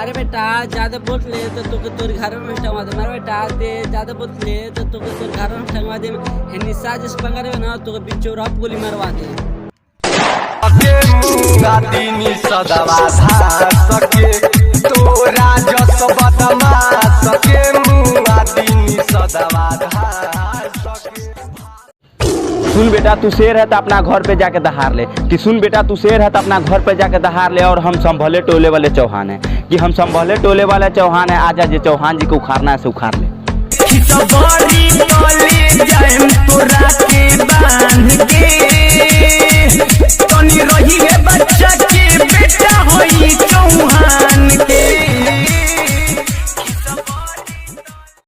अरे बेटा ज्यादा बोल ले तो तुके तोर घर में टंगवा दे। मेरा बेटा दे ज्यादा बोल ले तो तुके तोर घर में टंगवा दे। निशा जिस पंगा रे ना तो बिचो रप गोली मारवा दे। के मुंगा दीनी सदवा धा सके तोरा जस बदमा सके मुंगा दीनी सदवा धा सके। सुन बेटा तू शेर है तो अपना घर पे जाके दहाड़ ले। कि सुन बेटा तू शेर है तो अपना घर पे जाके दहाड़ ले। और हम संभले टोले वाले चौहान है कि हम संभले टोले वाले चौहान है। आजा जे चौहान जी को उखाड़ना है से उखाड़ ले। रही है बच्चा के बेटा होई चौहान